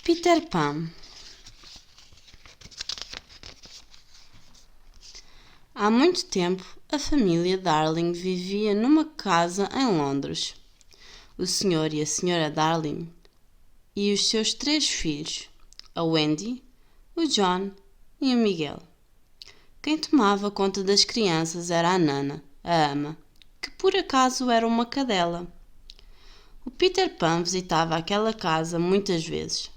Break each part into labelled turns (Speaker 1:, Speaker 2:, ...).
Speaker 1: Peter Pan. Há muito tempo, a família Darling vivia numa casa em Londres. O Sr. e a Sra. Darling e os seus 3 filhos, a Wendy, o John e o Miguel. Quem tomava conta das crianças era a Nana, a ama, que por acaso era uma cadela. O Peter Pan visitava aquela casa muitas vezes.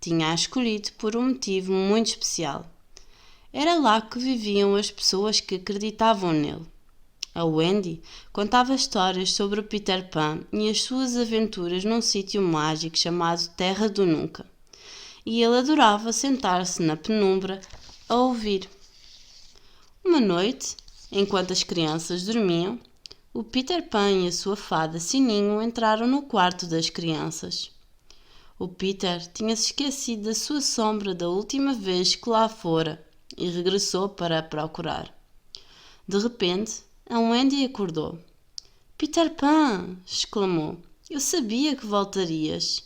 Speaker 1: Tinha-a escolhido por um motivo muito especial. Era lá que viviam as pessoas que acreditavam nele. A Wendy contava histórias sobre o Peter Pan e as suas aventuras num sítio mágico chamado Terra do Nunca. E ele adorava sentar-se na penumbra a ouvir. Uma noite, enquanto as crianças dormiam, o Peter Pan e a sua fada Sininho entraram no quarto das crianças. O Peter tinha-se esquecido da sua sombra da última vez que lá fora e regressou para a procurar. De repente, a Wendy acordou. "Peter Pan!" exclamou. "Eu sabia que voltarias."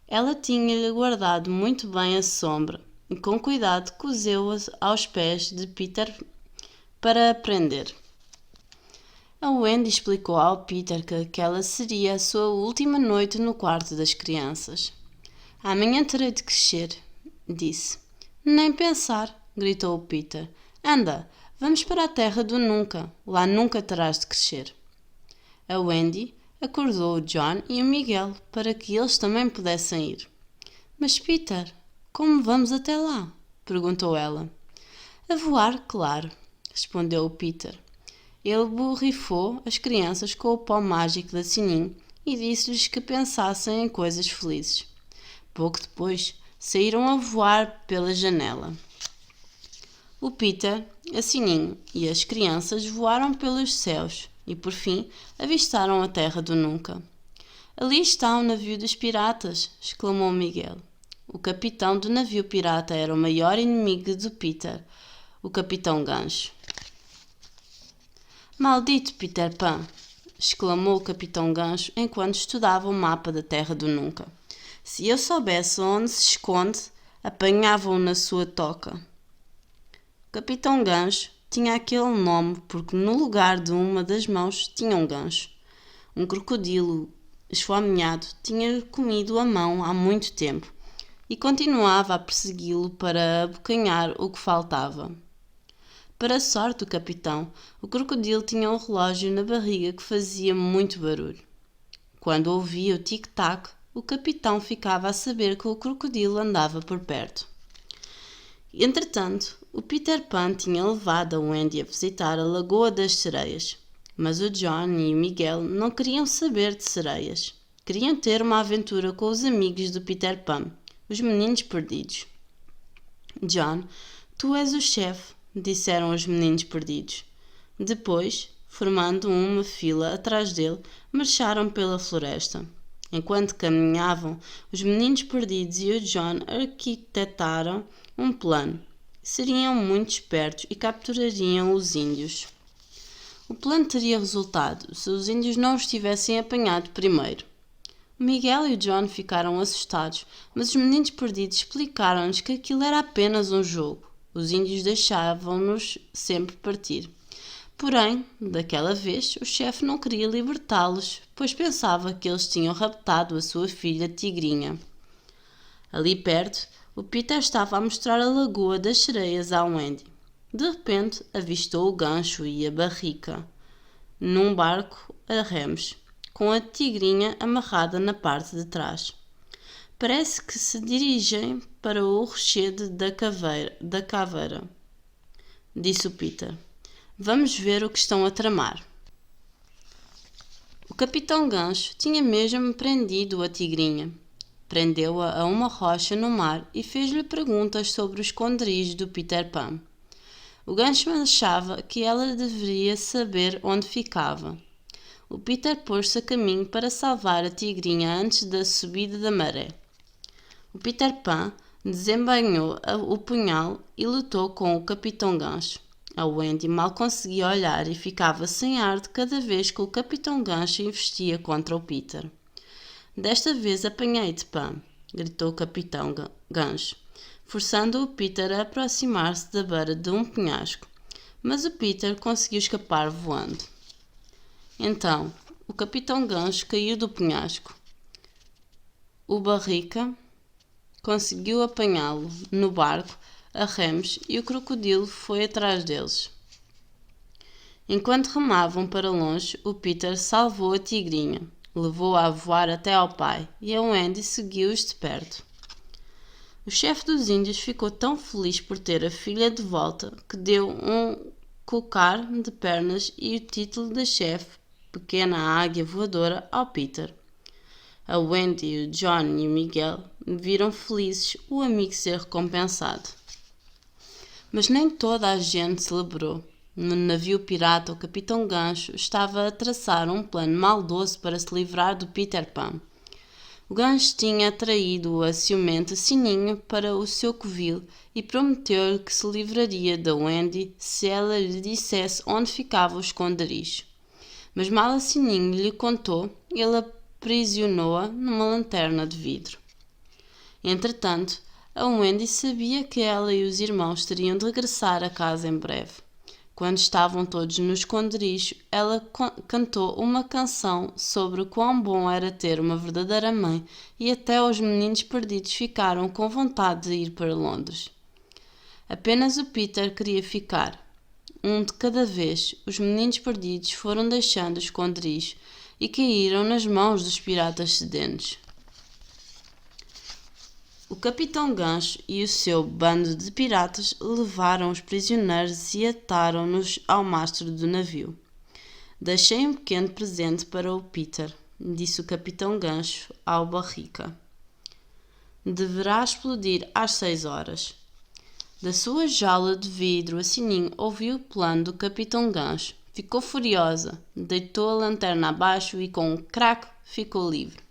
Speaker 1: Ela tinha-lhe guardado muito bem a sombra e com cuidado cozeu-a aos pés de Peter para a prender. A Wendy explicou ao Peter que aquela seria a sua última noite no quarto das crianças. "Amanhã terei de crescer", disse. "Nem pensar", gritou o Peter. "Anda, vamos para a Terra do Nunca. Lá nunca terás de crescer." A Wendy acordou o John e o Miguel para que eles também pudessem ir. "Mas Peter, como vamos até lá?" perguntou ela. "A voar, claro", respondeu o Peter. Ele borrifou as crianças com o pó mágico da Sininho e disse-lhes que pensassem em coisas felizes. Pouco depois, saíram a voar pela janela. O Peter, a Sininho e as crianças voaram pelos céus e, por fim, avistaram a Terra do Nunca. "Ali está o navio dos piratas!" exclamou Miguel. O capitão do navio pirata era o maior inimigo do Peter, o Capitão Gancho. "Maldito Peter Pan!" exclamou o Capitão Gancho enquanto estudava o mapa da Terra do Nunca. "Se eu soubesse onde se esconde, apanhava-o na sua toca." O Capitão Gancho tinha aquele nome porque no lugar de uma das mãos tinha um gancho. Um crocodilo esfomeado tinha-lhe comido a mão há muito tempo e continuava a persegui-lo para abocanhar o que faltava. Para a sorte do capitão, o crocodilo tinha um relógio na barriga que fazia muito barulho. Quando ouvia o tic-tac, o capitão ficava a saber que o crocodilo andava por perto. Entretanto, o Peter Pan tinha levado a Wendy a visitar a Lagoa das Sereias, mas o John e o Miguel não queriam saber de sereias. Queriam ter uma aventura com os amigos do Peter Pan, os meninos perdidos. "John, tu és o chefe", disseram os meninos perdidos. Depois, formando uma fila atrás dele, marcharam pela floresta. Enquanto caminhavam, os meninos perdidos e o John arquitetaram um plano. Seriam muito espertos e capturariam os índios. O plano teria resultado se os índios não os tivessem apanhado primeiro. O Miguel e o John ficaram assustados, mas os meninos perdidos explicaram-lhes que aquilo era apenas um jogo. Os índios deixavam-nos sempre partir. Porém, daquela vez, o chefe não queria libertá-los, pois pensava que eles tinham raptado a sua filha Tigrinha. Ali perto, o Peter estava a mostrar a Lagoa das Sereias à Wendy. De repente, avistou o gancho e a barrica, num barco a remos, com a Tigrinha amarrada na parte de trás. "Parece que se dirigem para o rochedo da caveira", disse o Peter. "Vamos ver o que estão a tramar." O Capitão Gancho tinha mesmo prendido a Tigrinha. Prendeu-a a uma rocha no mar e fez-lhe perguntas sobre o esconderijo do Peter Pan. O gancho achava que ela deveria saber onde ficava. O Peter pôs-se a caminho para salvar a Tigrinha antes da subida da maré. O Peter Pan desembainhou o punhal e lutou com o Capitão Gancho. A Wendy mal conseguia olhar e ficava sem ar de cada vez que o Capitão Gancho investia contra o Peter. "Desta vez apanhei-te, Pan", gritou o capitão Gancho, forçando o Peter a aproximar-se da beira de um penhasco, mas o Peter conseguiu escapar voando. Então, o capitão Gancho caiu do penhasco. O Barrica conseguiu apanhá-lo no barco a remos e o crocodilo foi atrás deles. Enquanto remavam para longe, o Peter salvou a tigrinha, levou-a a voar até ao pai e a Wendy seguiu-os de perto. O chefe dos índios ficou tão feliz por ter a filha de volta que deu um cocar de pernas e o título de chefe, pequena águia voadora, ao Peter. A Wendy, o John e o Miguel viram felizes o amigo ser recompensado. Mas nem toda a gente celebrou. No navio pirata, o capitão Gancho estava a traçar um plano maldoso para se livrar do Peter Pan. O Gancho tinha atraído a ciumenta Sininho para o seu covil e prometeu-lhe que se livraria da Wendy se ela lhe dissesse onde ficava o esconderijo. Mas mal a Sininho lhe contou, ele aprisionou-a numa lanterna de vidro. Entretanto, a Wendy sabia que ela e os irmãos teriam de regressar a casa em breve. Quando estavam todos no esconderijo, ela cantou uma canção sobre o quão bom era ter uma verdadeira mãe e até os meninos perdidos ficaram com vontade de ir para Londres. Apenas o Peter queria ficar. Um de cada vez, os meninos perdidos foram deixando o esconderijo e caíram nas mãos dos piratas sedentos. O capitão Gancho e o seu bando de piratas levaram os prisioneiros e ataram-nos ao mastro do navio. Deixei um pequeno presente para o Peter, disse o capitão Gancho ao Barrica. Deverá explodir às 6 horas. Da sua jaula de vidro, a Sininho ouviu o plano do capitão Gancho. Ficou furiosa, deitou a lanterna abaixo e com um craque ficou livre.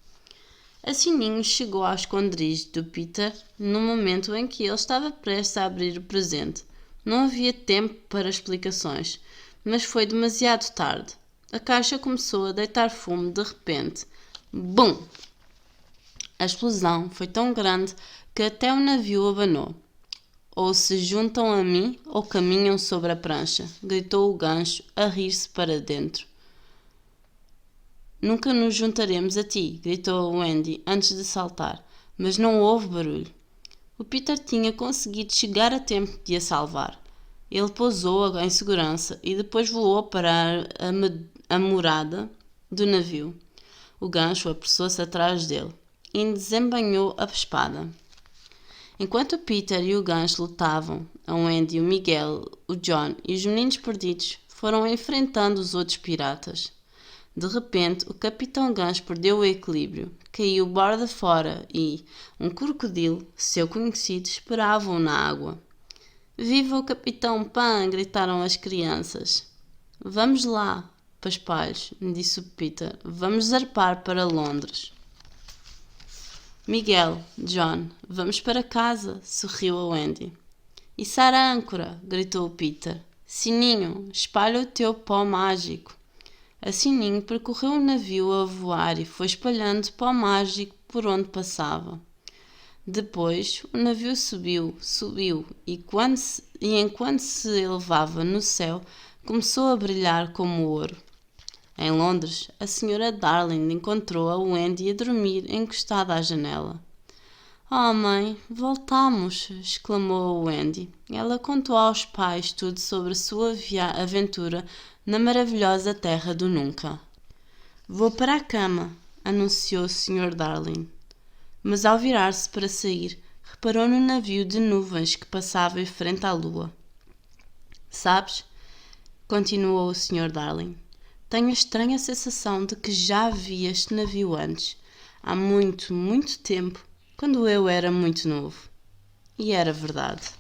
Speaker 1: A Sininho chegou ao esconderijo do Peter no momento em que ele estava prestes a abrir o presente. Não havia tempo para explicações, mas foi demasiado tarde. A caixa começou a deitar fumo de repente. Bum! A explosão foi tão grande que até o navio abanou. Ou se juntam a mim ou caminham sobre a prancha, gritou o Gancho a rir-se para dentro. Nunca nos juntaremos a ti, gritou a Wendy antes de saltar, mas não houve barulho. O Peter tinha conseguido chegar a tempo de a salvar. Ele pousou em segurança e depois voou para a morada do navio. O Gancho apressou-se atrás dele e desembainhou a espada. Enquanto o Peter e o Gancho lutavam, a Wendy, o Miguel, o John e os meninos perdidos foram enfrentando os outros piratas. De repente, o capitão Gancho perdeu o equilíbrio, caiu borda fora e um crocodilo, seu conhecido, esperava-o na água. Viva o Capitão Pan! Gritaram as crianças. Vamos lá, paspalhos, disse o Peter. Vamos zarpar para Londres. Miguel, John, vamos para casa, sorriu a Wendy. Içar a âncora, gritou o Peter. Sininho, espalha o teu pó mágico. A Sininho percorreu o navio a voar e foi espalhando pó mágico por onde passava. Depois, o navio subiu e enquanto se elevava no céu, começou a brilhar como ouro. Em Londres, a senhora Darling encontrou a Wendy a dormir encostada à janela. Oh, mãe, voltamos! Exclamou a Wendy. Ela contou aos pais tudo sobre a sua aventura na maravilhosa terra do nunca. Vou para a cama, anunciou o Sr. Darling. Mas ao virar-se para sair, reparou no navio de nuvens que passava em frente à lua. Sabes, continuou o Sr. Darling, tenho a estranha sensação de que já vi este navio antes, há muito, muito tempo, quando eu era muito novo. E era verdade.